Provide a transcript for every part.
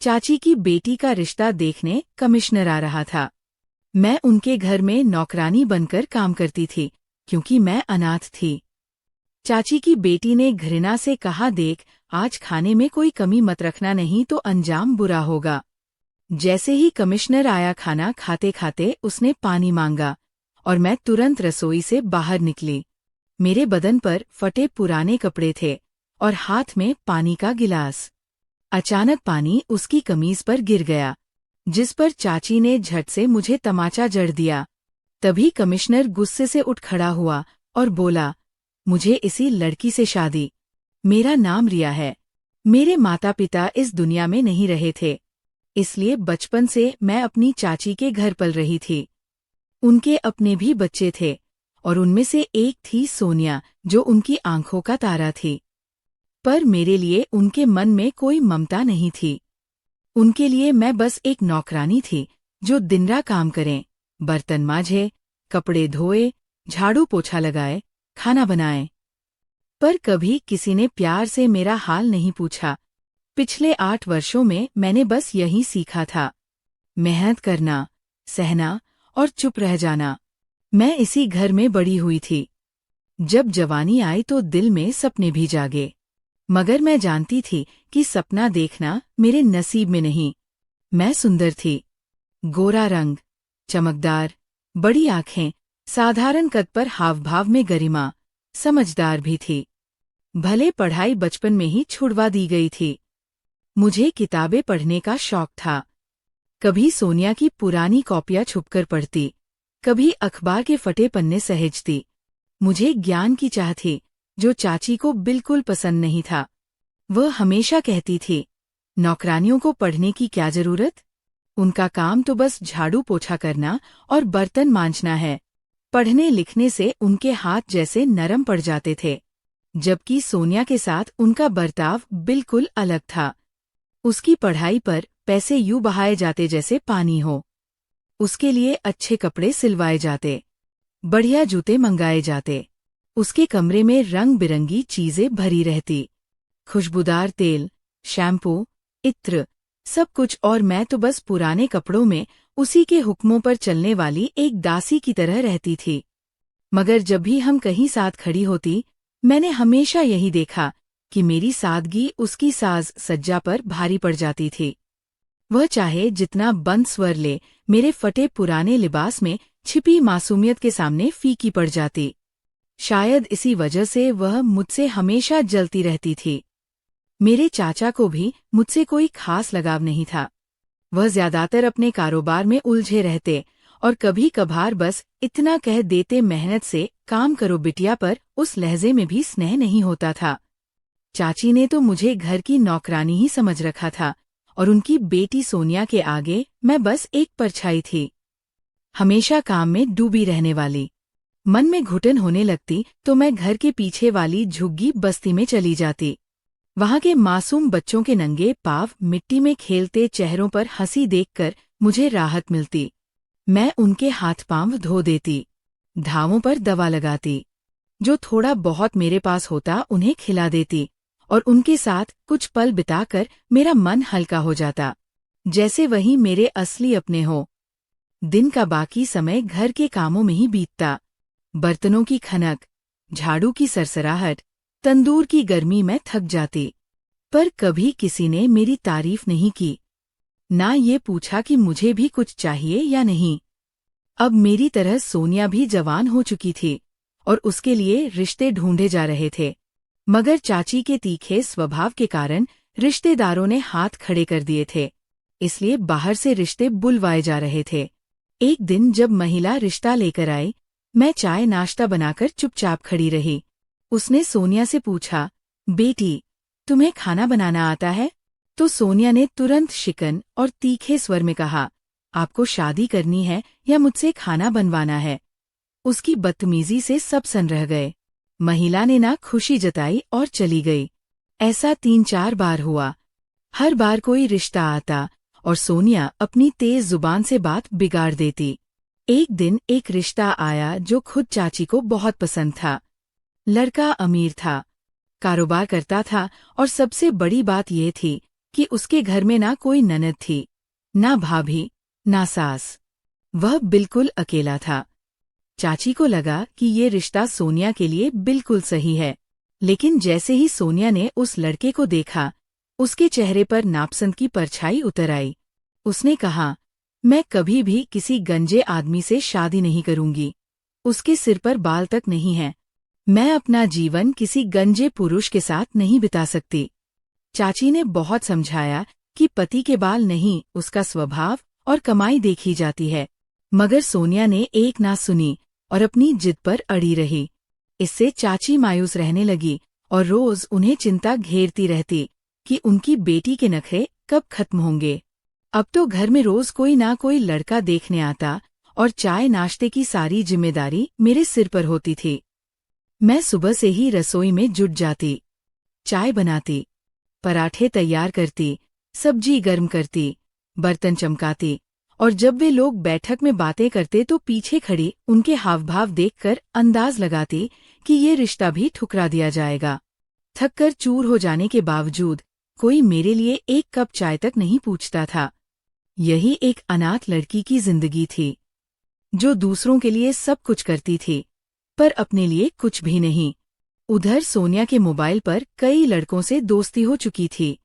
चाची की बेटी का रिश्ता देखने कमिश्नर आ रहा था। मैं उनके घर में नौकरानी बनकर काम करती थी, क्योंकि मैं अनाथ थी। चाची की बेटी ने घृणा से कहा, देख, आज खाने में कोई कमी मत रखना, नहीं तो अंजाम बुरा होगा। जैसे ही कमिश्नर आया, खाना खाते खाते उसने पानी मांगा और मैं तुरंत रसोई से बाहर निकली। मेरे बदन पर फटे पुराने कपड़े थे और हाथ में पानी का गिलास। अचानक पानी उसकी कमीज पर गिर गया, जिस पर चाची ने झट से मुझे तमाचा जड़ दिया। तभी कमिश्नर गुस्से से उठ खड़ा हुआ और बोला, मुझे इसी लड़की से शादी। मेरा नाम रिया है। मेरे माता पिता इस दुनिया में नहीं रहे थे, इसलिए बचपन से मैं अपनी चाची के घर पल रही थी। उनके अपने भी बच्चे थे और उनमें से एक थी सोनिया, जो उनकी आंखों का तारा थी। पर मेरे लिए उनके मन में कोई ममता नहीं थी। उनके लिए मैं बस एक नौकरानी थी, जो दिन रात काम करे, बर्तन मांजे, कपड़े धोए, झाड़ू पोछा लगाए, खाना बनाए। पर कभी किसी ने प्यार से मेरा हाल नहीं पूछा। पिछले 8 वर्षों में मैंने बस यही सीखा था, मेहनत करना, सहना और चुप रह जाना। मैं इसी घर में बड़ी हुई थी। जब जवानी आई तो दिल में सपने भी जागे, मगर मैं जानती थी कि सपना देखना मेरे नसीब में नहीं। मैं सुंदर थी, गोरा रंग, चमकदार, बड़ी आंखें, साधारण कद पर हाव भाव में गरिमा, समझदार भी थी। भले पढ़ाई बचपन में ही छुड़वा दी गई थी। मुझे किताबें पढ़ने का शौक था। कभी सोनिया की पुरानी कॉपियां छुपकर पढ़ती, कभी अखबार के फटे पन्ने सहेजती। मुझे ज्ञान की चाह थी, जो चाची को बिल्कुल पसंद नहीं था। वह हमेशा कहती थी, नौकरानियों को पढ़ने की क्या जरूरत? उनका काम तो बस झाड़ू पोछा करना और बर्तन मांजना है। पढ़ने लिखने से उनके हाथ जैसे नरम पड़ जाते थे, जबकि सोनिया के साथ उनका बर्ताव बिल्कुल अलग था। उसकी पढ़ाई पर पैसे यूं बहाए जाते जैसे पानी हो। उसके लिए अच्छे कपड़े सिलवाए जाते, बढ़िया जूते मंगाए जाते। उसके कमरे में रंग बिरंगी चीजें भरी रहती, खुशबूदार तेल, शैम्पू, इत्र, सब कुछ। और मैं तो बस पुराने कपड़ों में उसी के हुक्मों पर चलने वाली एक दासी की तरह रहती थी। मगर जब भी हम कहीं साथ खड़ी होती, मैंने हमेशा यही देखा कि मेरी सादगी उसकी साज सज्जा पर भारी पड़ जाती थी। वह चाहे जितना बंद स्वर ले, मेरे फटे पुराने लिबास में छिपी मासूमियत के सामने फीकी पड़ जाती। शायद इसी वजह से वह मुझसे हमेशा जलती रहती थी। मेरे चाचा को भी मुझसे कोई खास लगाव नहीं था। वह ज्यादातर अपने कारोबार में उलझे रहते और कभी कभार बस इतना कह देते, मेहनत से काम करो बिटिया, पर उस लहजे में भी स्नेह नहीं होता था। चाची ने तो मुझे घर की नौकरानी ही समझ रखा था और उनकी बेटी सोनिया के आगे मैं बस एक परछाई थी, हमेशा काम में डूबी रहने वाली। मन में घुटन होने लगती तो मैं घर के पीछे वाली झुग्गी बस्ती में चली जाती। वहां के मासूम बच्चों के नंगे पांव मिट्टी में खेलते चेहरों पर हंसी देखकर मुझे राहत मिलती। मैं उनके हाथ पांव धो देती, घावों पर दवा लगाती, जो थोड़ा बहुत मेरे पास होता उन्हें खिला देती और उनके साथ कुछ पल बिताकर मेरा मन हल्का हो जाता, जैसे वही मेरे असली अपने हो। दिन का बाकी समय घर के कामों में ही बीतता। बर्तनों की खनक, झाड़ू की सरसराहट, तंदूर की गर्मी में थक जाती। पर कभी किसी ने मेरी तारीफ नहीं की, ना ये पूछा कि मुझे भी कुछ चाहिए या नहीं। अब मेरी तरह सोनिया भी जवान हो चुकी थी और उसके लिए रिश्ते ढूंढे जा रहे थे। मगर चाची के तीखे स्वभाव के कारण रिश्तेदारों ने हाथ खड़े कर दिए थे, इसलिए बाहर से रिश्ते बुलवाए जा रहे थे। एक दिन जब महिला रिश्ता लेकर आई, मैं चाय नाश्ता बनाकर चुपचाप खड़ी रही। उसने सोनिया से पूछा, बेटी, तुम्हें खाना बनाना आता है? तो सोनिया ने तुरंत शिकन और तीखे स्वर में कहा, आपको शादी करनी है या मुझसे खाना बनवाना है? उसकी बदतमीजी से सब सन रह गए। महिला ने ना खुशी जताई और चली गई। ऐसा 3-4 बार हुआ। हर बार कोई रिश्ता आता और सोनिया अपनी तेज जुबान से बात बिगाड़ देती। एक दिन एक रिश्ता आया जो खुद चाची को बहुत पसंद था। लड़का अमीर था, कारोबार करता था और सबसे बड़ी बात यह थी कि उसके घर में ना कोई ननद थी, ना भाभी, ना सास। वह बिल्कुल अकेला था। चाची को लगा कि ये रिश्ता सोनिया के लिए बिल्कुल सही है। लेकिन जैसे ही सोनिया ने उस लड़के को देखा, उसके चेहरे पर नापसंद की परछाई उतर आई। उसने कहा, मैं कभी भी किसी गंजे आदमी से शादी नहीं करूंगी। उसके सिर पर बाल तक नहीं है। मैं अपना जीवन किसी गंजे पुरुष के साथ नहीं बिता सकती। चाची ने बहुत समझाया कि पति के बाल नहीं, उसका स्वभाव और कमाई देखी जाती है। मगर सोनिया ने एक ना सुनी और अपनी जिद पर अड़ी रही। इससे चाची मायूस रहने लगी और रोज उन्हें चिंता घेरती रहती कि उनकी बेटी के नखरे कब खत्म होंगे। अब तो घर में रोज कोई ना कोई लड़का देखने आता और चाय नाश्ते की सारी जिम्मेदारी मेरे सिर पर होती थी। मैं सुबह से ही रसोई में जुट जाती, चाय बनाती, पराठे तैयार करती, सब्जी गर्म करती, बर्तन चमकाती, और जब वे लोग बैठक में बातें करते तो पीछे खड़ी उनके हावभाव देखकर अंदाज लगाती कि ये रिश्ता भी ठुकरा दिया जाएगा। थककर चूर हो जाने के बावजूद कोई मेरे लिए एक कप चाय तक नहीं पूछता था। यही एक अनाथ लड़की की जिंदगी थी, जो दूसरों के लिए सब कुछ करती थी, पर अपने लिए कुछ भी नहीं। उधर सोनिया के मोबाइल पर कई लड़कों से दोस्ती हो चुकी थी।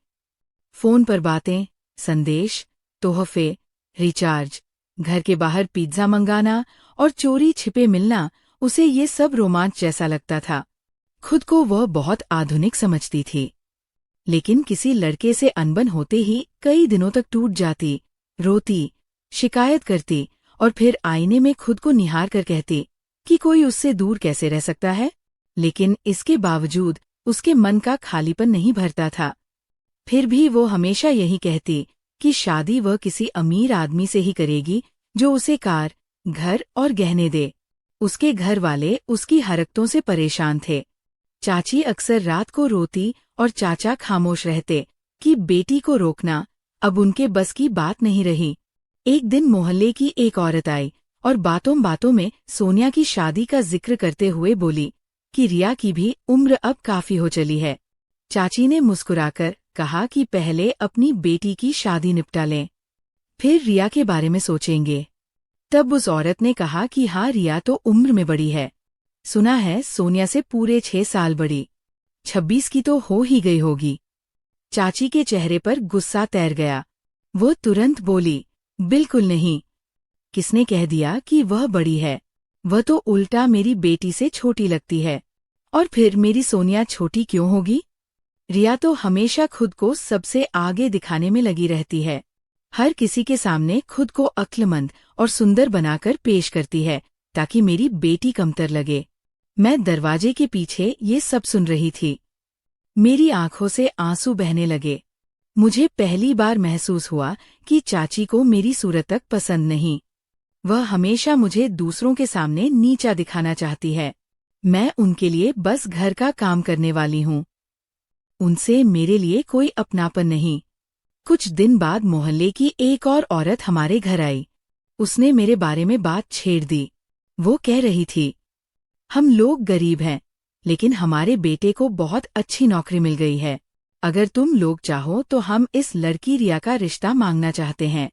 फोन पर बातें, संदेश, तोहफे, रिचार्ज, घर के बाहर पिज्जा मंगाना और चोरी छिपे मिलना, उसे ये सब रोमांच जैसा लगता था। खुद को वह बहुत आधुनिक समझती थी। लेकिन किसी लड़के से अनबन होते ही कई दिनों तक टूट जाती, रोती, शिकायत करती और फिर आईने में खुद को निहार कर कहती कि कोई उससे दूर कैसे रह सकता है। लेकिन इसके बावजूद उसके मन का खालीपन नहीं भरता था। फिर भी वो हमेशा यही कहती कि शादी वह किसी अमीर आदमी से ही करेगी जो उसे कार, घर और गहने दे। उसके घर वाले उसकी हरकतों से परेशान थे। चाची अक्सर रात को रोती और चाचा खामोश रहते कि बेटी को रोकना अब उनके बस की बात नहीं रही। एक दिन मोहल्ले की एक औरत आई और बातों बातों में सोनिया की शादी का जिक्र करते हुए बोली कि रिया की भी उम्र अब काफी हो चली है। चाची ने मुस्कुराकर कहा कि पहले अपनी बेटी की शादी निपटा लें, फिर रिया के बारे में सोचेंगे। तब उस औरत ने कहा कि हाँ, रिया तो उम्र में बड़ी है, सुना है सोनिया से पूरे 6 साल बड़ी, 26 की तो हो ही गई होगी। चाची के चेहरे पर गुस्सा तैर गया। वो तुरंत बोली, बिल्कुल नहीं। किसने कह दिया कि वह बड़ी है? वह तो उल्टा मेरी बेटी से छोटी लगती है। और फिर मेरी सोनिया छोटी क्यों होगी? रिया तो हमेशा खुद को सबसे आगे दिखाने में लगी रहती है। हर किसी के सामने खुद को अक्लमंद और सुंदर बनाकर पेश करती है ताकि मेरी बेटी कमतर लगे। मैं दरवाजे के पीछे ये सब सुन रही थी। मेरी आंखों से आंसू बहने लगे। मुझे पहली बार महसूस हुआ कि चाची को मेरी सूरत तक पसंद नहीं। वह हमेशा मुझे दूसरों के सामने नीचा दिखाना चाहती है। मैं उनके लिए बस घर का काम करने वाली हूँ। उनसे मेरे लिए कोई अपनापन नहीं। कुछ दिन बाद मोहल्ले की एक और औरत हमारे घर आई। उसने मेरे बारे में बात छेड़ दी। वो कह रही थी, हम लोग गरीब हैं, लेकिन हमारे बेटे को बहुत अच्छी नौकरी मिल गई है। अगर तुम लोग चाहो तो हम इस लड़की रिया का रिश्ता मांगना चाहते हैं।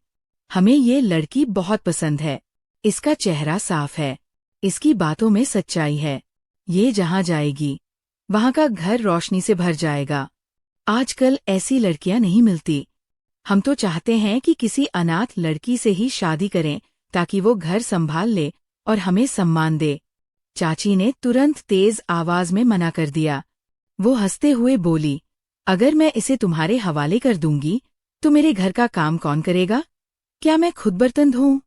हमें ये लड़की बहुत पसंद है। इसका चेहरा साफ है, इसकी बातों में सच्चाई है। ये जहाँ जाएगी वहाँ का घर रोशनी से भर जाएगा। आजकल ऐसी लड़कियां नहीं मिलती। हम तो चाहते हैं कि किसी अनाथ लड़की से ही शादी करें ताकि वो घर संभाल ले और हमें सम्मान दे। चाची ने तुरंत तेज आवाज में मना कर दिया। वो हंसते हुए बोली, अगर मैं इसे तुम्हारे हवाले कर दूंगी तो मेरे घर का काम कौन करेगा? क्या मैं खुद बर्तन धोऊं?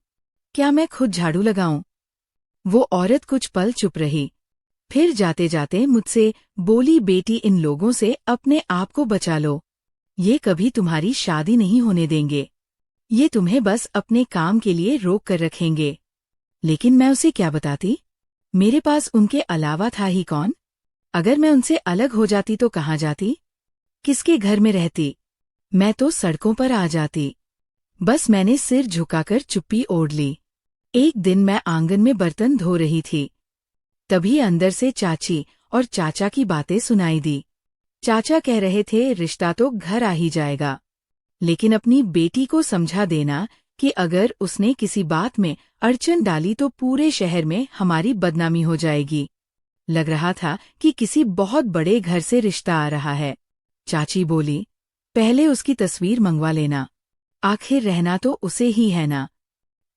क्या मैं खुद झाड़ू लगाऊं? वो औरत कुछ पल चुप रही, फिर जाते जाते मुझसे बोली, बेटी, इन लोगों से अपने आप को बचा लो। ये कभी तुम्हारी शादी नहीं होने देंगे। ये तुम्हें बस अपने काम के लिए रोक कर रखेंगे। लेकिन मैं उसे क्या बताती? मेरे पास उनके अलावा था ही कौन? अगर मैं उनसे अलग हो जाती तो कहाँ जाती? किसके घर में रहती? मैं तो सड़कों पर आ जाती। बस मैंने सिर झुकाकर चुप्पी ओढ़ ली। एक दिन मैं आंगन में बर्तन धो रही थी। तभी अंदर से चाची और चाचा की बातें सुनाई दी। चाचा कह रहे थे, रिश्ता तो घर आ ही जाएगा। लेकिन अपनी बेटी को समझा देना कि अगर उसने किसी बात में अड़चन डाली तो पूरे शहर में हमारी बदनामी हो जाएगी। लग रहा था कि किसी बहुत बड़े घर से रिश्ता आ रहा है। चाची बोली, पहले उसकी तस्वीर मंगवा लेना, आखिर रहना तो उसे ही है ना।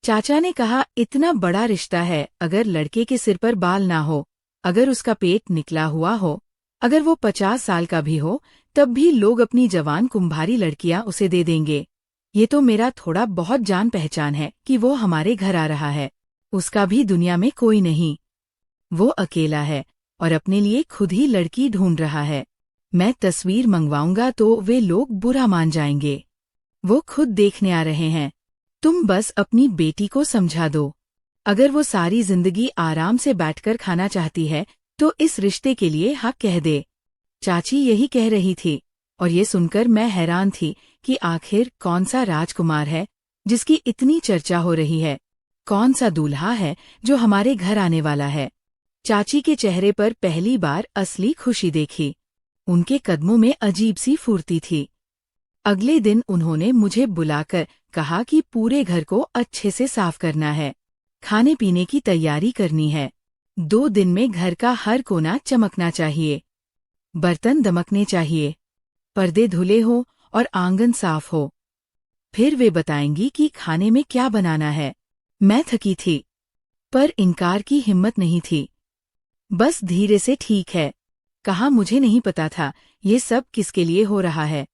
चाचा ने कहा, इतना बड़ा रिश्ता है, अगर लड़के के सिर पर बाल ना हो, अगर उसका पेट निकला हुआ हो, अगर वो 50 साल का भी हो, तब भी लोग अपनी जवान कुंभारी लड़कियां उसे दे देंगे। ये तो मेरा थोड़ा बहुत जान पहचान है कि वो हमारे घर आ रहा है। उसका भी दुनिया में कोई नहीं, वो अकेला है और अपने लिए खुद ही लड़की ढूंढ रहा है। मैं तस्वीर मंगवाऊंगा तो वे लोग बुरा मान जाएंगे। वो खुद देखने आ रहे हैं, तुम बस अपनी बेटी को समझा दो। अगर वो सारी जिंदगी आराम से बैठकर खाना चाहती है तो इस रिश्ते के लिए हाँ कह दे। चाची यही कह रही थी और ये सुनकर मैं हैरान थी कि आखिर कौन सा राजकुमार है जिसकी इतनी चर्चा हो रही है, कौन सा दूल्हा है जो हमारे घर आने वाला है। चाची के चेहरे पर पहली बार असली खुशी देखी। उनके कदमों में अजीब सी फुर्ती थी। अगले दिन उन्होंने मुझे बुलाकर कहा कि पूरे घर को अच्छे से साफ करना है, खाने पीने की तैयारी करनी है। 2 दिन में घर का हर कोना चमकना चाहिए, बर्तन दमकने चाहिए, पर्दे धुले हो और आंगन साफ हो। फिर वे बताएंगी कि खाने में क्या बनाना है। मैं थकी थी, पर इनकार की हिम्मत नहीं थी। बस धीरे से ठीक है कहा। मुझे नहीं पता था ये सब किसके लिए हो रहा है,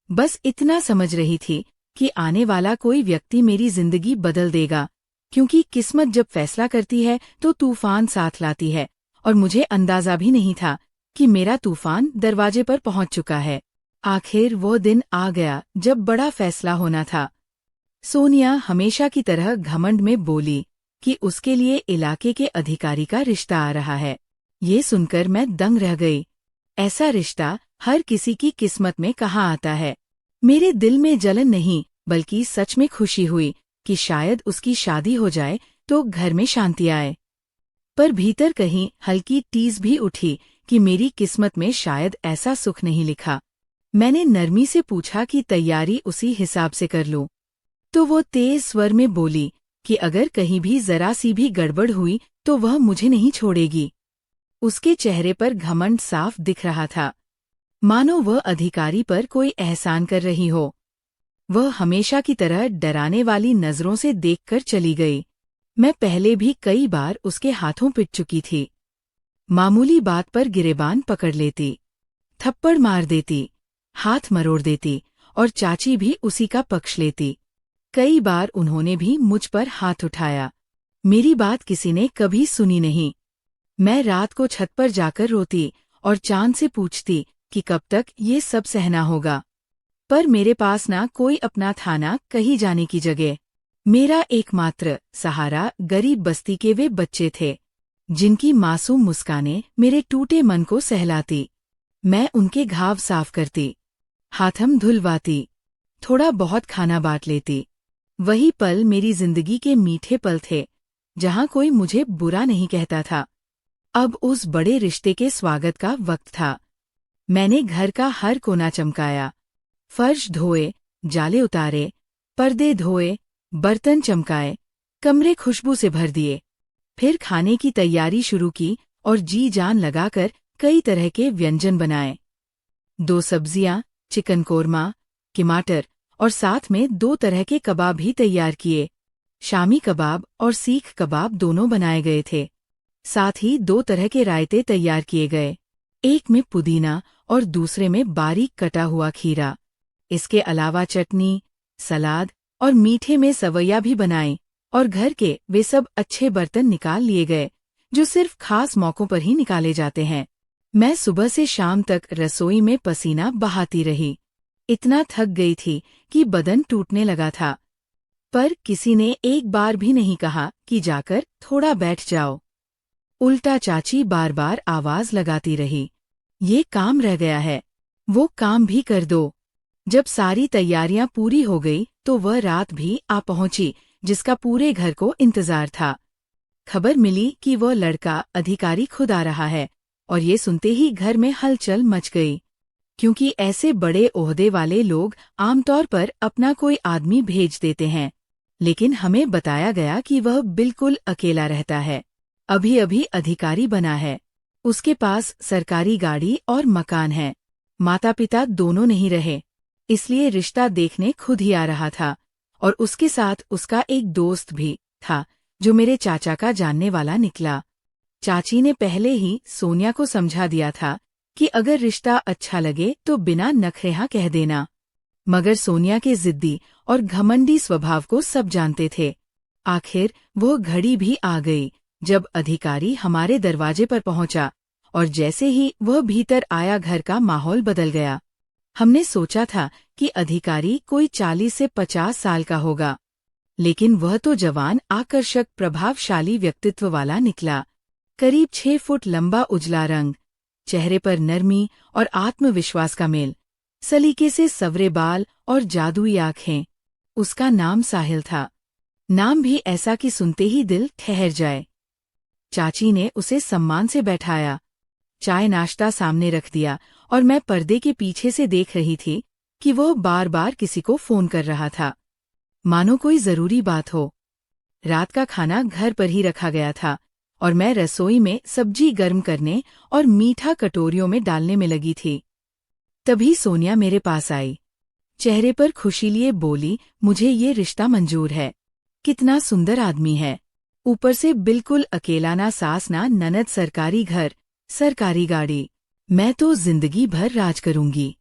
बस इतना समझ रही थी कि आने वाला कोई व्यक्ति मेरी जिंदगी बदल देगा, क्योंकि किस्मत जब फैसला करती है तो तूफान साथ लाती है, और मुझे अंदाजा भी नहीं था कि मेरा तूफान दरवाजे पर पहुंच चुका है। आखिर वो दिन आ गया जब बड़ा फैसला होना था। सोनिया हमेशा की तरह घमंड में बोली कि उसके लिए इलाके के अधिकारी का रिश्ता आ रहा है। ये सुनकर मैं दंग रह गई। ऐसा रिश्ता हर किसी की किस्मत में कहाँ आता है। मेरे दिल में जलन नहीं बल्कि सच में खुशी हुई कि शायद उसकी शादी हो जाए तो घर में शांति आए। पर भीतर कहीं हल्की टीस भी उठी कि मेरी किस्मत में शायद ऐसा सुख नहीं लिखा। मैंने नरमी से पूछा कि तैयारी उसी हिसाब से कर लूं, तो वो तेज स्वर में बोली कि अगर कहीं भी जरा सी भी गड़बड़ हुई तो वह मुझे नहीं छोड़ेगी। उसके चेहरे पर घमंड साफ दिख रहा था, मानो वह अधिकारी पर कोई एहसान कर रही हो। वह हमेशा की तरह डराने वाली नजरों से देखकर चली गई। मैं पहले भी कई बार उसके हाथों पिट चुकी थी। मामूली बात पर गिरेबान पकड़ लेती, थप्पड़ मार देती, हाथ मरोड़ देती, और चाची भी उसी का पक्ष लेती। कई बार उन्होंने भी मुझ पर हाथ उठाया। मेरी बात किसी ने कभी सुनी नहीं। मैं रात को छत पर जाकर रोती और चांद से पूछती कि कब तक ये सब सहना होगा। पर मेरे पास ना कोई अपना था ना कहीं जाने की जगह। मेरा एकमात्र सहारा गरीब बस्ती के वे बच्चे थे, जिनकी मासूम मुस्कानें मेरे टूटे मन को सहलाती। मैं उनके घाव साफ करती, हाथम धुलवाती, थोड़ा बहुत खाना बांट लेती। वही पल मेरी जिंदगी के मीठे पल थे, जहां कोई मुझे बुरा नहीं कहता था। अब उस बड़े रिश्ते के स्वागत का वक्त था। मैंने घर का हर कोना चमकाया, फर्श धोए, जाले उतारे, पर्दे धोए, बर्तन चमकाए, कमरे खुशबू से भर दिए। फिर खाने की तैयारी शुरू की और जी जान लगाकर कई तरह के व्यंजन बनाए। 2 सब्जियां, चिकन कोरमा, टमाटर और साथ में 2 तरह के कबाब भी तैयार किए। शामी कबाब और सीख कबाब दोनों बनाए गए थे। साथ ही 2 तरह के रायते तैयार किए गए, एक में पुदीना और दूसरे में बारीक कटा हुआ खीरा। इसके अलावा चटनी, सलाद और मीठे में सवैया भी बनाई, और घर के वे सब अच्छे बर्तन निकाल लिए गए जो सिर्फ खास मौकों पर ही निकाले जाते हैं। मैं सुबह से शाम तक रसोई में पसीना बहाती रही। इतना थक गई थी कि बदन टूटने लगा था, पर किसी ने एक बार भी नहीं कहा कि जाकर थोड़ा बैठ जाओ। उल्टा चाची बार बार आवाज लगाती रही, ये काम रह गया है, वो काम भी कर दो। जब सारी तैयारियां पूरी हो गई तो वह रात भी आ पहुंची जिसका पूरे घर को इंतजार था। खबर मिली कि वह लड़का अधिकारी खुद आ रहा है, और ये सुनते ही घर में हलचल मच गई। क्योंकि ऐसे बड़े ओहदे वाले लोग आमतौर पर अपना कोई आदमी भेज देते हैं, लेकिन हमें बताया गया कि वह बिल्कुल अकेला रहता है। अभी अभी अधिकारी बना है। उसके पास सरकारी गाड़ी और मकान है। माता पिता दोनों नहीं रहे, इसलिए रिश्ता देखने खुद ही आ रहा था। और उसके साथ उसका एक दोस्त भी था, जो मेरे चाचा का जानने वाला निकला। चाची ने पहले ही सोनिया को समझा दिया था कि अगर रिश्ता अच्छा लगे तो बिना नखरेहा कह देना, मगर सोनिया के जिद्दी और घमंडी स्वभाव को सब जानते थे। आखिर वो घड़ी भी आ गई जब अधिकारी हमारे दरवाजे पर पहुंचा, और जैसे ही वह भीतर आया घर का माहौल बदल गया। हमने सोचा था कि अधिकारी कोई 40 से 50 साल का होगा, लेकिन वह तो जवान, आकर्षक, प्रभावशाली व्यक्तित्व वाला निकला। करीब 6 फुट लंबा उजला रंग, चेहरे पर नरमी और आत्मविश्वास का मेल, सलीके से सवरे बाल और जादुई आंखें। उसका नाम साहिल था। नाम भी ऐसा कि सुनते ही दिल ठहर जाए। चाची ने उसे सम्मान से बैठाया, चाय नाश्ता सामने रख दिया, और मैं पर्दे के पीछे से देख रही थी कि वह बार बार किसी को फोन कर रहा था, मानो कोई जरूरी बात हो। रात का खाना घर पर ही रखा गया था, और मैं रसोई में सब्जी गर्म करने और मीठा कटोरियों में डालने में लगी थी। तभी सोनिया मेरे पास आई, चेहरे पर खुशी लिए बोली, मुझे ये रिश्ता मंजूर है। कितना सुंदर आदमी है, ऊपर से बिल्कुल अकेला, ना सास ना ननद, सरकारी घर, सरकारी गाड़ी। मैं तो जिंदगी भर राज करूंगी।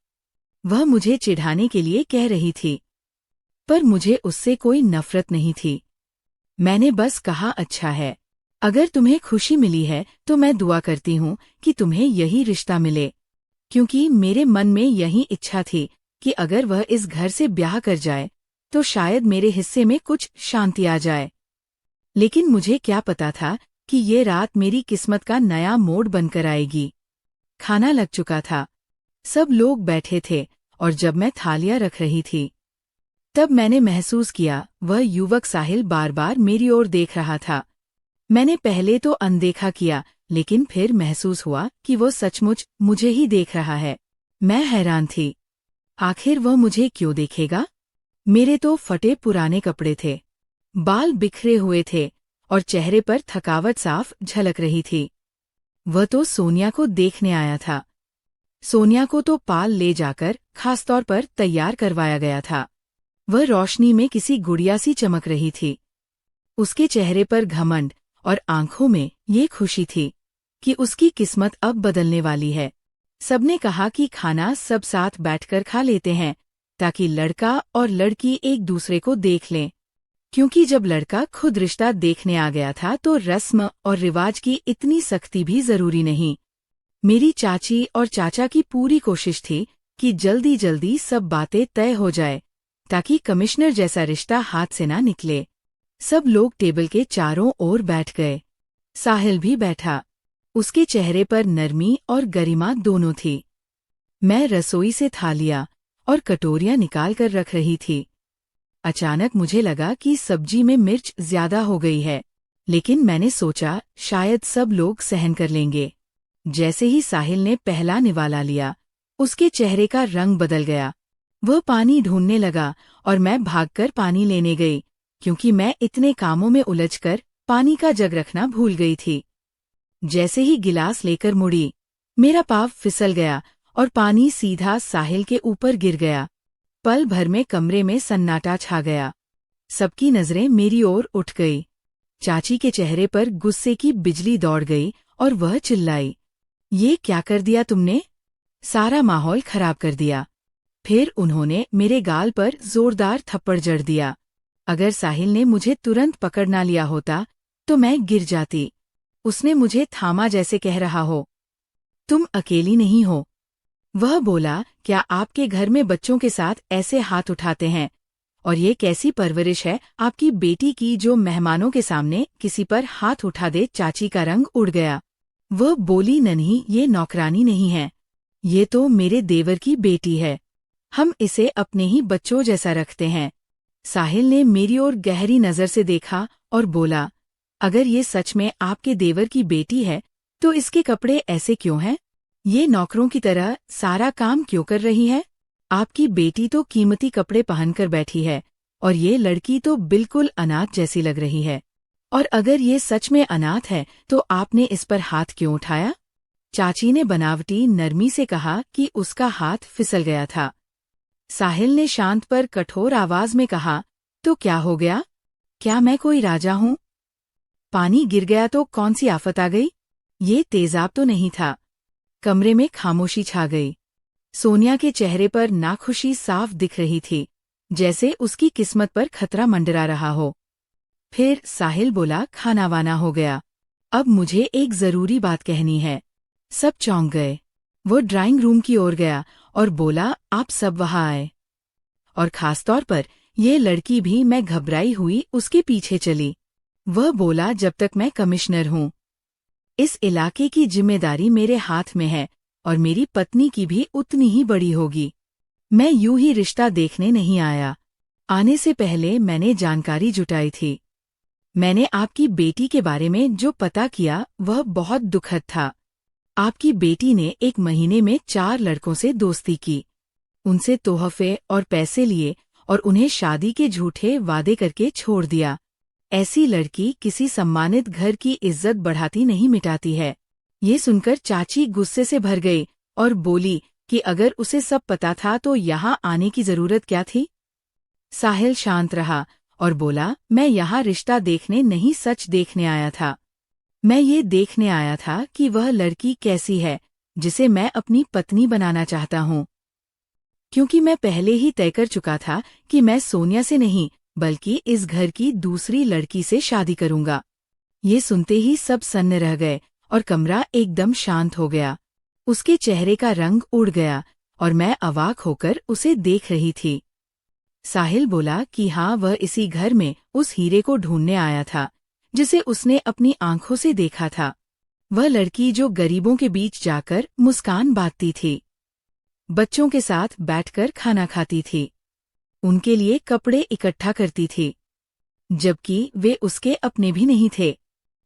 वह मुझे चिढ़ाने के लिए कह रही थी, पर मुझे उससे कोई नफरत नहीं थी। मैंने बस कहा, अच्छा है, अगर तुम्हें खुशी मिली है तो मैं दुआ करती हूँ कि तुम्हें यही रिश्ता मिले, क्योंकि मेरे मन में यही इच्छा थी कि अगर वह इस घर से ब्याह कर जाए तो शायद मेरे हिस्से में कुछ शांति आ जाए। लेकिन मुझे क्या पता था कि ये रात मेरी किस्मत का नया मोड़ बनकर आएगी। खाना लग चुका था, सब लोग बैठे थे, और जब मैं थालियां रख रही थी तब मैंने महसूस किया वह युवक साहिल बार बार मेरी ओर देख रहा था। मैंने पहले तो अनदेखा किया, लेकिन फिर महसूस हुआ कि वो सचमुच मुझे ही देख रहा है। मैं हैरान थी, आखिर वह मुझे क्यों देखेगा? मेरे तो फटे पुराने कपड़े थे, बाल बिखरे हुए थे, और चेहरे पर थकावट साफ झलक रही थी। वह तो सोनिया को देखने आया था। सोनिया को तो पाल ले जाकर खासतौर पर तैयार करवाया गया था। वह रोशनी में किसी गुड़िया सी चमक रही थी। उसके चेहरे पर घमंड और आंखों में ये खुशी थी कि उसकी किस्मत अब बदलने वाली है। सबने कहा कि खाना सब साथ बैठकर खा लेते हैं ताकि लड़का और लड़की एक दूसरे को देख लें, क्योंकि जब लड़का खुद रिश्ता देखने आ गया था तो रस्म और रिवाज की इतनी सख्ती भी जरूरी नहीं। मेरी चाची और चाचा की पूरी कोशिश थी कि जल्दी जल्दी सब बातें तय हो जाए, ताकि कमिश्नर जैसा रिश्ता हाथ से ना निकले। सब लोग टेबल के चारों ओर बैठ गए। साहिल भी बैठा। उसके चेहरे पर नरमी और गरिमा दोनों थी। मैं रसोई से थालियां और कटोरियां निकाल कर रख रही थी। अचानक मुझे लगा कि सब्जी में मिर्च ज्यादा हो गई है, लेकिन मैंने सोचा शायद सब लोग सहन कर लेंगे। जैसे ही साहिल ने पहला निवाला लिया, उसके चेहरे का रंग बदल गया। वह पानी ढूंढने लगा और मैं भागकर पानी लेने गई, क्योंकि मैं इतने कामों में उलझकर पानी का जग रखना भूल गई थी। जैसे ही गिलास लेकर मुड़ी, मेरा पाँव फिसल गया और पानी सीधा साहिल के ऊपर गिर गया। पल भर में कमरे में सन्नाटा छा गया। सबकी नजरें मेरी ओर उठ गई। चाची के चेहरे पर गुस्से की बिजली दौड़ गई और वह चिल्लाई, ये क्या कर दिया तुमने? सारा माहौल खराब कर दिया। फिर उन्होंने मेरे गाल पर जोरदार थप्पड़ जड़ दिया। अगर साहिल ने मुझे तुरंत पकड़ ना लिया होता तो मैं गिर जाती। उसने मुझे थामा जैसे कह रहा हो, तुम अकेली नहीं हो। वह बोला, क्या आपके घर में बच्चों के साथ ऐसे हाथ उठाते हैं? और ये कैसी परवरिश है आपकी बेटी की जो मेहमानों के सामने किसी पर हाथ उठा दे? चाची का रंग उड़ गया। वह बोली, नन्ही, ये नौकरानी नहीं है, ये तो मेरे देवर की बेटी है। हम इसे अपने ही बच्चों जैसा रखते हैं। साहिल ने मेरी ओर गहरी नजर से देखा और बोला, अगर ये सच में आपके देवर की बेटी है तो इसके कपड़े ऐसे क्यों हैं? ये नौकरों की तरह सारा काम क्यों कर रही है? आपकी बेटी तो कीमती कपड़े पहनकर बैठी है और ये लड़की तो बिल्कुल अनाथ जैसी लग रही है। और अगर ये सच में अनाथ है तो आपने इस पर हाथ क्यों उठाया? चाची ने बनावटी नरमी से कहा कि उसका हाथ फिसल गया था। साहिल ने शांत पर कठोर आवाज में कहा, तो क्या हो गया? क्या मैं कोई राजा हूँ? पानी गिर गया तो कौन सी आफत आ गई? ये तेजाब तो नहीं था। कमरे में खामोशी छा गई। सोनिया के चेहरे पर नाखुशी साफ दिख रही थी, जैसे उसकी किस्मत पर खतरा मंडरा रहा हो। फिर साहिल बोला, खाना वाना हो गया, अब मुझे एक जरूरी बात कहनी है। सब चौंक गए। वो ड्राइंग रूम की ओर गया और बोला, आप सब वहां आए। और खासतौर पर ये लड़की भी। मैं घबराई हुई उसके पीछे चली। वह बोला, जब तक मैं कमिश्नर हूँ, इस इलाके की जिम्मेदारी मेरे हाथ में है और मेरी पत्नी की भी उतनी ही बड़ी होगी। मैं यूं ही रिश्ता देखने नहीं आया। आने से पहले मैंने जानकारी जुटाई थी। मैंने आपकी बेटी के बारे में जो पता किया वह बहुत दुखद था। आपकी बेटी ने 1 महीने में 4 लड़कों से दोस्ती की, उनसे तोहफे और पैसे लिए और उन्हें शादी के झूठे वादे करके छोड़ दिया। ऐसी लड़की किसी सम्मानित घर की इज्जत बढ़ाती नहीं मिटाती है। ये सुनकर चाची गुस्से से भर गई और बोली कि अगर उसे सब पता था तो यहाँ आने की जरूरत क्या थी? साहिल शांत रहा और बोला, मैं यहाँ रिश्ता देखने नहीं, सच देखने आया था। मैं ये देखने आया था कि वह लड़की कैसी है जिसे मैं अपनी पत्नी बनाना चाहता हूँ। क्योंकि मैं पहले ही तय कर चुका था कि मैं सोनिया से नहीं बल्कि इस घर की दूसरी लड़की से शादी करूंगा। ये सुनते ही सब सन्न रह गए और कमरा एकदम शांत हो गया। उसके चेहरे का रंग उड़ गया और मैं अवाक होकर उसे देख रही थी। साहिल बोला कि हाँ, वह इसी घर में उस हीरे को ढूंढने आया था जिसे उसने अपनी आंखों से देखा था। वह लड़की जो गरीबों के बीच जाकर मुस्कान बांटती थी, बच्चों के साथ बैठकर खाना खाती थी, उनके लिए कपड़े इकट्ठा करती थी, जबकि वे उसके अपने भी नहीं थे।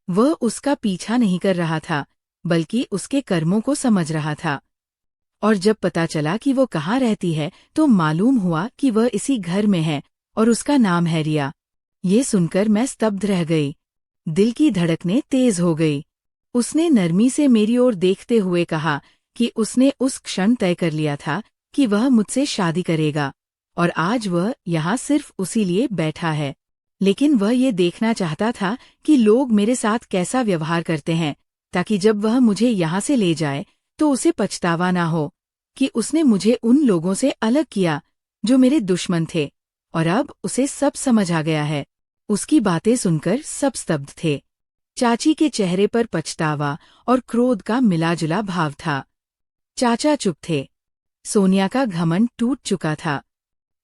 वह उसका पीछा नहीं कर रहा था बल्कि उसके कर्मों को समझ रहा था। और जब पता चला कि वो कहाँ रहती है तो मालूम हुआ कि वह इसी घर में है और उसका नाम है रिया। ये सुनकर मैं स्तब्ध रह गई। दिल की धड़कनें तेज हो गई। उसने नरमी से मेरी ओर देखते हुए कहा कि उसने उस क्षण तय कर लिया था कि वह मुझसे शादी करेगा और आज वह यहाँ सिर्फ उसी लिए बैठा है। लेकिन वह ये देखना चाहता था कि लोग मेरे साथ कैसा व्यवहार करते हैं, ताकि जब वह मुझे यहाँ से ले जाए तो उसे पछतावा ना हो कि उसने मुझे उन लोगों से अलग किया जो मेरे दुश्मन थे। और अब उसे सब समझ आ गया है। उसकी बातें सुनकर सब स्तब्ध थे। चाची के चेहरे पर पछतावा और क्रोध का मिलाजुला भाव था। चाचा चुप थे। सोनिया का घमंड टूट चुका था।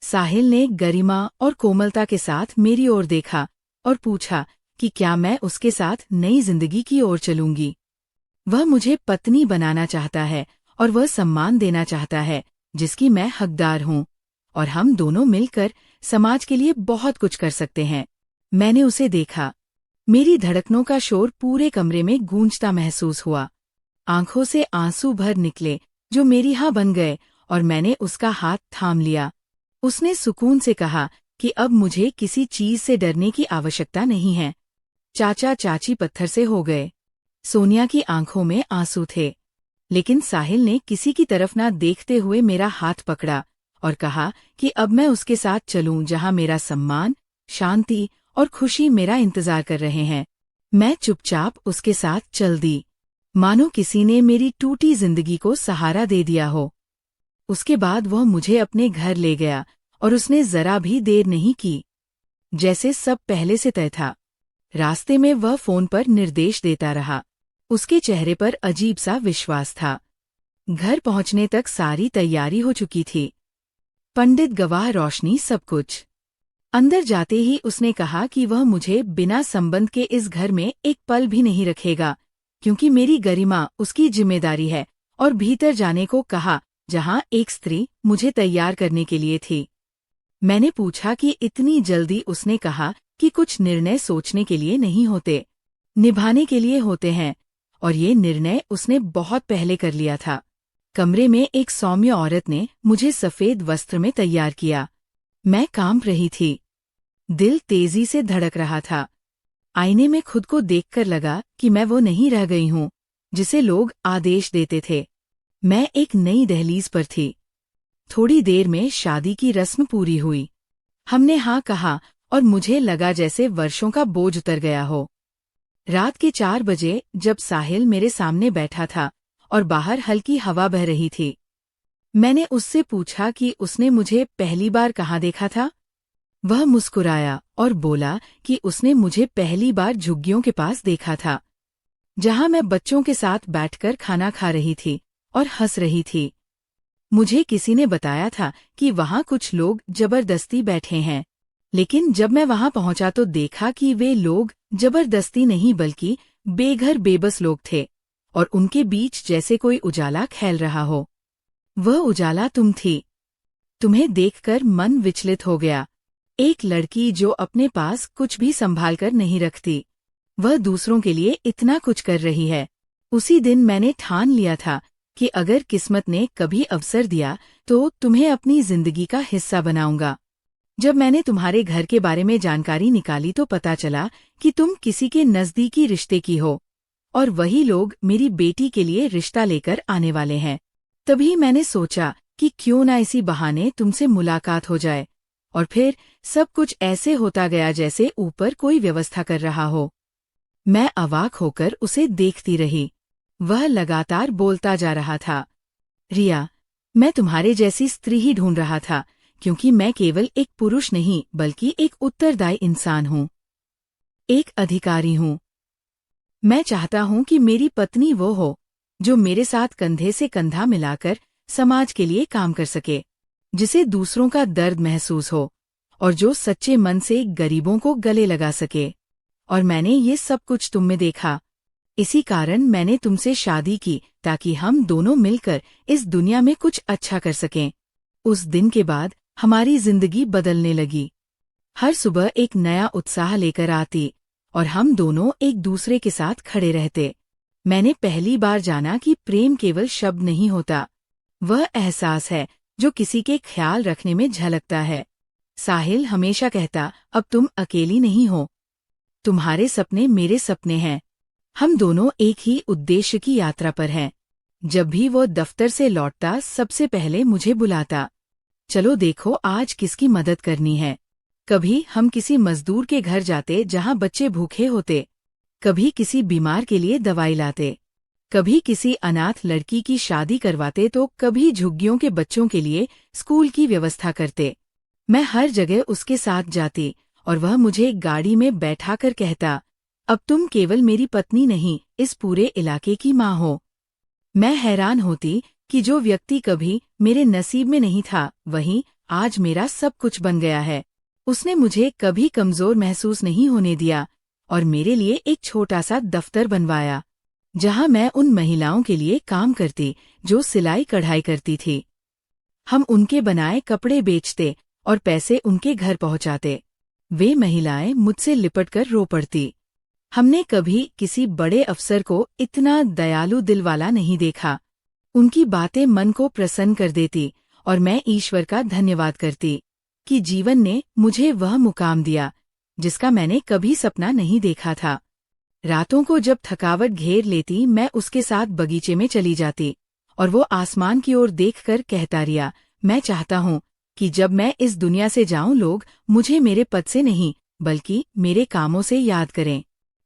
साहिल ने गरिमा और कोमलता के साथ मेरी ओर देखा और पूछा कि क्या मैं उसके साथ नई जिंदगी की ओर चलूंगी। वह मुझे पत्नी बनाना चाहता है और वह सम्मान देना चाहता है जिसकी मैं हकदार हूँ, और हम दोनों मिलकर समाज के लिए बहुत कुछ कर सकते हैं। मैंने उसे देखा। मेरी धड़कनों का शोर पूरे कमरे में गूंजता महसूस हुआ। आंखों से आंसू भर निकले जो मेरी हाँ बन गए और मैंने उसका हाथ थाम लिया। उसने सुकून से कहा कि अब मुझे किसी चीज से डरने की आवश्यकता नहीं है। चाचा चाची पत्थर से हो गए। सोनिया की आंखों में आंसू थे, लेकिन साहिल ने किसी की तरफ ना देखते हुए मेरा हाथ पकड़ा और कहा कि अब मैं उसके साथ चलूं जहां मेरा सम्मान, शांति और खुशी मेरा इंतजार कर रहे हैं। मैं चुपचाप उसके साथ चल दी, मानो किसी ने मेरी टूटी जिंदगी को सहारा दे दिया हो। उसके बाद वह मुझे अपने घर ले गया और उसने जरा भी देर नहीं की। जैसे सब पहले से तय था। रास्ते में वह फोन पर निर्देश देता रहा। उसके चेहरे पर अजीब सा विश्वास था। घर पहुंचने तक सारी तैयारी हो चुकी थी। पंडित, गवाह, रोशनी, सब कुछ। अंदर जाते ही उसने कहा कि वह मुझे बिना संबंध के इस घर में एक पल भी नहीं रखेगा, क्योंकि मेरी गरिमा उसकी जिम्मेदारी है, और भीतर जाने को कहा जहां एक स्त्री मुझे तैयार करने के लिए थी। मैंने पूछा कि इतनी जल्दी। उसने कहा कि कुछ निर्णय सोचने के लिए नहीं होते, निभाने के लिए होते हैं, और ये निर्णय उसने बहुत पहले कर लिया था। कमरे में एक सौम्य औरत ने मुझे सफेद वस्त्र में तैयार किया। मैं कांप रही थी। दिल तेजी से धड़क रहा था। आईने में खुद को देखकर लगा कि मैं वो नहीं रह गई हूँ जिसे लोग आदेश देते थे। मैं एक नई दहलीज पर थी। थोड़ी देर में शादी की रस्म पूरी हुई। हमने हाँ कहा और मुझे लगा जैसे वर्षों का बोझ उतर गया हो। रात के 4 बजे जब साहिल मेरे सामने बैठा था और बाहर हल्की हवा बह रही थी, मैंने उससे पूछा कि उसने मुझे पहली बार कहाँ देखा था। वह मुस्कुराया और बोला कि उसने मुझे पहली बार झुग्गियों के पास देखा था, जहां मैं बच्चों के साथ बैठकर खाना खा रही थी और हंस रही थी। मुझे किसी ने बताया था कि वहां कुछ लोग जबरदस्ती बैठे हैं, लेकिन जब मैं वहां पहुंचा तो देखा कि वे लोग जबरदस्ती नहीं बल्कि बेघर बेबस लोग थे और उनके बीच जैसे कोई उजाला फैल रहा हो। वह उजाला तुम थी। तुम्हें देखकर मन विचलित हो गया। एक लड़की जो अपने पास कुछ भी संभाल कर नहीं रखती, वह दूसरों के लिए इतना कुछ कर रही है। उसी दिन मैंने ठान लिया था कि अगर किस्मत ने कभी अवसर दिया तो तुम्हें अपनी जिंदगी का हिस्सा बनाऊंगा। जब मैंने तुम्हारे घर के बारे में जानकारी निकाली तो पता चला कि तुम किसी के नजदीकी रिश्ते की हो और वही लोग मेरी बेटी के लिए रिश्ता लेकर आने वाले हैं। तभी मैंने सोचा कि क्यों ना इसी बहाने तुमसे मुलाकात हो जाए, और फिर सब कुछ ऐसे होता गया जैसे ऊपर कोई व्यवस्था कर रहा हो। मैं अवाक होकर उसे देखती रही। वह लगातार बोलता जा रहा था। रिया, मैं तुम्हारे जैसी स्त्री ही ढूंढ रहा था, क्योंकि मैं केवल एक पुरुष नहीं बल्कि एक उत्तरदायी इंसान हूँ, एक अधिकारी हूँ। मैं चाहता हूँ कि मेरी पत्नी वो हो जो मेरे साथ कंधे से कंधा मिलाकर समाज के लिए काम कर सके, जिसे दूसरों का दर्द महसूस हो और जो सच्चे मन से गरीबों को गले लगा सके। और मैंने ये सब कुछ तुम में देखा। इसी कारण मैंने तुमसे शादी की ताकि हम दोनों मिलकर इस दुनिया में कुछ अच्छा कर सकें। उस दिन के बाद हमारी जिंदगी बदलने लगी। हर सुबह एक नया उत्साह लेकर आती और हम दोनों एक दूसरे के साथ खड़े रहते। मैंने पहली बार जाना कि प्रेम केवल शब्द नहीं होता, वह एहसास है जो किसी के ख्याल रखने में झलकता है। साहिल हमेशा कहता, अब तुम अकेली नहीं हो, तुम्हारे सपने मेरे सपने हैं। हम दोनों एक ही उद्देश्य की यात्रा पर हैं। जब भी वो दफ्तर से लौटता सबसे पहले मुझे बुलाता, चलो देखो आज किसकी मदद करनी है। कभी हम किसी मजदूर के घर जाते जहां बच्चे भूखे होते, कभी किसी बीमार के लिए दवाई लाते, कभी किसी अनाथ लड़की की शादी करवाते तो कभी झुग्गियों के बच्चों के लिए स्कूल की व्यवस्था करते। मैं हर जगह उसके साथ जाती और वह मुझे गाड़ी में बैठाकर कहता, अब तुम केवल मेरी पत्नी नहीं, इस पूरे इलाके की माँ हो। मैं हैरान होती कि जो व्यक्ति कभी मेरे नसीब में नहीं था, वही आज मेरा सब कुछ बन गया है। उसने मुझे कभी कमजोर महसूस नहीं होने दिया और मेरे लिए एक छोटा सा दफ्तर बनवाया, जहां मैं उन महिलाओं के लिए काम करती जो सिलाई कढ़ाई करती थी। हम उनके बनाए कपड़े बेचते और पैसे उनके घर पहुंचाते। वे महिलाएं मुझसे लिपटकर रो पड़ती। हमने कभी किसी बड़े अफसर को इतना दयालु दिल वाला नहीं देखा। उनकी बातें मन को प्रसन्न कर देती और मैं ईश्वर का धन्यवाद करती कि जीवन ने मुझे वह मुकाम दिया जिसका मैंने कभी सपना नहीं देखा था। रातों को जब थकावट घेर लेती मैं उसके साथ बगीचे में चली जाती और वो आसमान की ओर देखकर कहता, रिया, मैं चाहता हूँ कि जब मैं इस दुनिया से जाऊं लोग मुझे मेरे पद से नहीं बल्कि मेरे कामों से याद करें।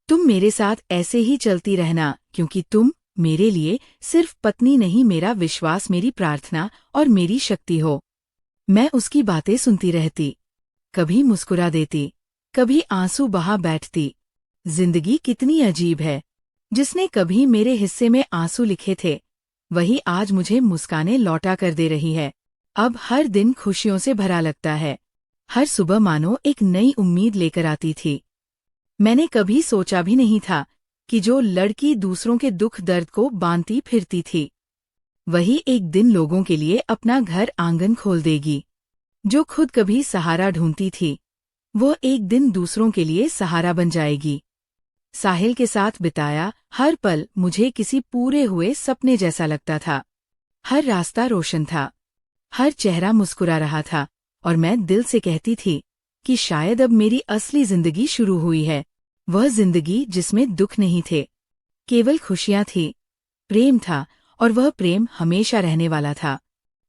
तुम मेरे साथ ऐसे ही चलती रहना, क्योंकि तुम मेरे लिए सिर्फ पत्नी नहीं, मेरा विश्वास, मेरी प्रार्थना और मेरी शक्ति हो। मैं उसकी बातें सुनती रहती, कभी मुस्कुरा देती, कभी आंसू बहा बैठती। जिंदगी कितनी अजीब है। जिसने कभी मेरे हिस्से में आंसू लिखे थे, वही आज मुझे मुस्काने लौटा कर दे रही है। अब हर दिन खुशियों से भरा लगता है। हर सुबह मानो एक नई उम्मीद लेकर आती थी। मैंने कभी सोचा भी नहीं था कि जो लड़की दूसरों के दुख दर्द को बांधती फिरती थी, वही एक दिन लोगों के लिए अपना घर आंगन खोल देगी। जो खुद कभी सहारा ढूंढती थी, वो एक दिन दूसरों के लिए सहारा बन जाएगी। साहिल के साथ बिताया हर पल मुझे किसी पूरे हुए सपने जैसा लगता था। हर रास्ता रोशन था, हर चेहरा मुस्कुरा रहा था, और मैं दिल से कहती थी कि शायद अब मेरी असली जिंदगी शुरू हुई है। वह जिंदगी जिसमें दुख नहीं थे, केवल खुशियां थी, प्रेम था, और वह प्रेम हमेशा रहने वाला था।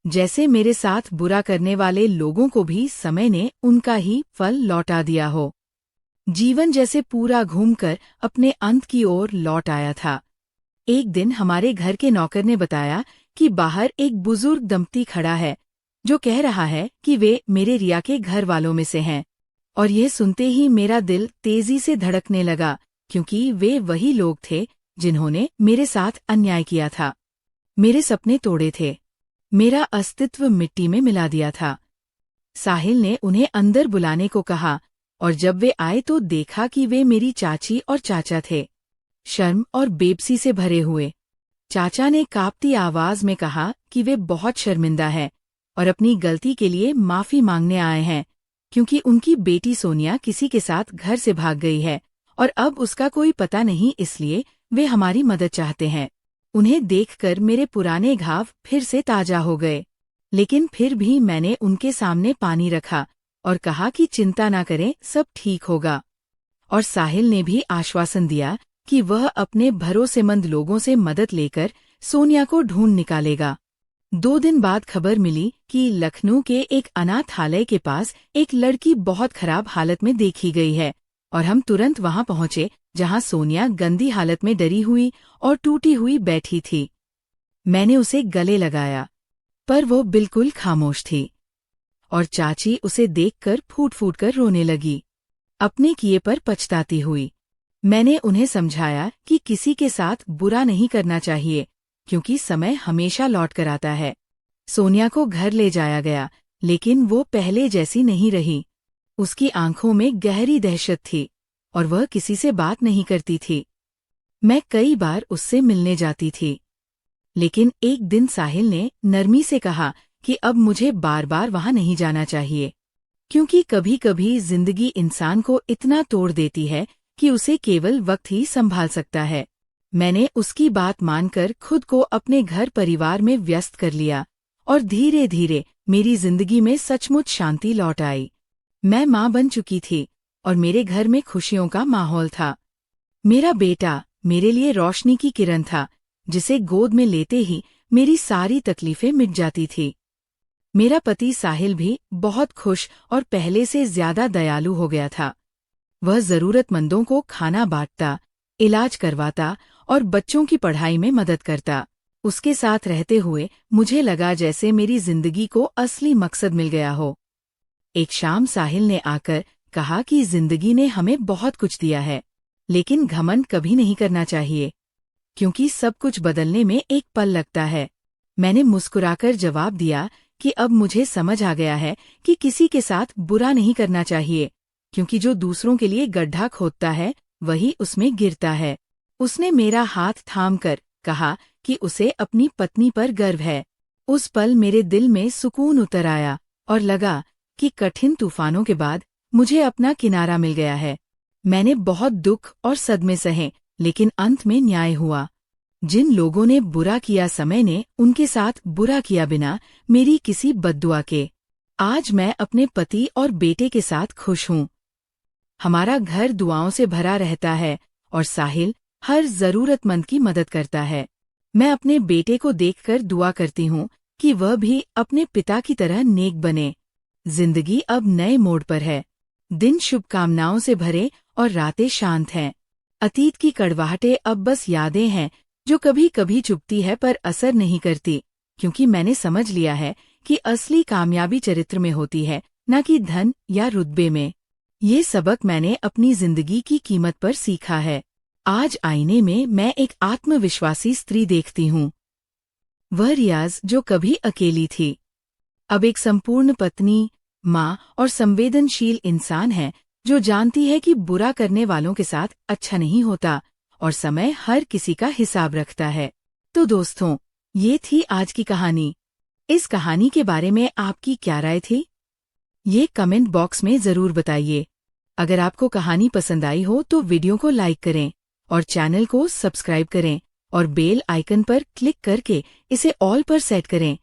जैसे मेरे साथ बुरा करने वाले लोगों को भी समय ने उनका ही फल लौटा दिया हो। जीवन जैसे पूरा घूमकर अपने अंत की ओर लौट आया था। एक दिन हमारे घर के नौकर ने बताया कि बाहर एक बुजुर्ग दंपति खड़ा है जो कह रहा है कि वे मेरे रिया के घर वालों में से हैं। और यह सुनते ही मेरा दिल तेजी से धड़कने लगा, क्योंकि वे वही लोग थे जिन्होंने मेरे साथ अन्याय किया था, मेरे सपने तोड़े थे, मेरा अस्तित्व मिट्टी में मिला दिया था। साहिल ने उन्हें अंदर बुलाने को कहा, और जब वे आए तो देखा कि वे मेरी चाची और चाचा थे, शर्म और बेबसी से भरे हुए। चाचा ने कांपती आवाज में कहा कि वे बहुत शर्मिंदा हैं और अपनी गलती के लिए माफी मांगने आए हैं, क्योंकि उनकी बेटी सोनिया किसी के साथ घर से भाग गई है और अब उसका कोई पता नहीं, इसलिए वे हमारी मदद चाहते हैं। उन्हें देखकर मेरे पुराने घाव फिर से ताजा हो गए, लेकिन फिर भी मैंने उनके सामने पानी रखा और कहा कि चिंता ना करें, सब ठीक होगा। और साहिल ने भी आश्वासन दिया कि वह अपने भरोसेमंद लोगों से मदद लेकर सोनिया को ढूंढ निकालेगा। 2 दिन बाद खबर मिली कि लखनऊ के एक अनाथालय के पास एक लड़की बहुत खराब हालत में देखी गई है, और हम तुरंत वहां पहुंचे, जहां सोनिया गंदी हालत में डरी हुई और टूटी हुई बैठी थी। मैंने उसे गले लगाया, पर वो बिल्कुल खामोश थी, और चाची उसे देखकर फूट फूट कर रोने लगी, अपने किए पर पछताती हुई। मैंने उन्हें समझाया कि किसी के साथ बुरा नहीं करना चाहिए, क्योंकि समय हमेशा लौट कर आता है। सोनिया को घर ले जाया गया, लेकिन वो पहले जैसी नहीं रही। उसकी आंखों में गहरी दहशत थी और वह किसी से बात नहीं करती थी। मैं कई बार उससे मिलने जाती थी, लेकिन एक दिन साहिल ने नरमी से कहा कि अब मुझे बार बार वहां नहीं जाना चाहिए, क्योंकि कभी कभी जिंदगी इंसान को इतना तोड़ देती है कि उसे केवल वक्त ही संभाल सकता है। मैंने उसकी बात मानकर खुद को अपने घर परिवार में व्यस्त कर लिया, और धीरे धीरे मेरी जिंदगी में सचमुच शांति लौट आई। मैं माँ बन चुकी थी और मेरे घर में खुशियों का माहौल था। मेरा बेटा मेरे लिए रोशनी की किरण था, जिसे गोद में लेते ही मेरी सारी तकलीफें मिट जाती थी। मेरा पति साहिल भी बहुत खुश और पहले से ज्यादा दयालु हो गया था। वह जरूरतमंदों को खाना बांटता, इलाज करवाता और बच्चों की पढ़ाई में मदद करता। उसके साथ रहते हुए मुझे लगा जैसे मेरी जिंदगी को असली मकसद मिल गया हो। एक शाम साहिल ने आकर कहा कि जिंदगी ने हमें बहुत कुछ दिया है, लेकिन घमंड कभी नहीं करना चाहिए, क्योंकि सब कुछ बदलने में एक पल लगता है। मैंने मुस्कुराकर जवाब दिया कि अब मुझे समझ आ गया है कि किसी के साथ बुरा नहीं करना चाहिए, क्योंकि जो दूसरों के लिए गड्ढा खोदता है वही उसमें गिरता है। उसने मेरा हाथ थामकर कहा कि उसे अपनी पत्नी पर गर्व है। उस पल मेरे दिल में सुकून उतर आया और लगा कि कठिन तूफानों के बाद मुझे अपना किनारा मिल गया है। मैंने बहुत दुख और सदमे सहे, लेकिन अंत में न्याय हुआ। जिन लोगों ने बुरा किया समय ने उनके साथ बुरा किया बिना मेरी किसी बद्दुआ के। आज मैं अपने पति और बेटे के साथ खुश हूँ। हमारा घर दुआओं से भरा रहता है और साहिल हर जरूरतमंद की मदद करता है। मैं अपने बेटे को देखकर दुआ करती हूँ कि वह भी अपने पिता की तरह नेक बने। जिंदगी अब नए मोड़ पर है। दिन शुभकामनाओं से भरे और रातें शांत हैं। अतीत की कड़वाहटें अब बस यादें हैं जो कभी कभी चुभती है पर असर नहीं करती, क्योंकि मैंने समझ लिया है कि असली कामयाबी चरित्र में होती है, न कि धन या रुतबे में। ये सबक मैंने अपनी जिंदगी की कीमत पर सीखा है। आज आईने में मैं एक आत्मविश्वासी स्त्री देखती हूँ। वह रियाज जो कभी अकेली थी, अब एक संपूर्ण पत्नी, माँ और संवेदनशील इंसान है, जो जानती है कि बुरा करने वालों के साथ अच्छा नहीं होता और समय हर किसी का हिसाब रखता है। तो दोस्तों, ये थी आज की कहानी। इस कहानी के बारे में आपकी क्या राय थी? ये कमेंट बॉक्स में जरूर बताइए। अगर आपको कहानी पसंद आई हो तो वीडियो को लाइक करें और चैनल को सब्सक्राइब करें और बेल आइकन पर क्लिक करके इसे ऑल पर सेट करें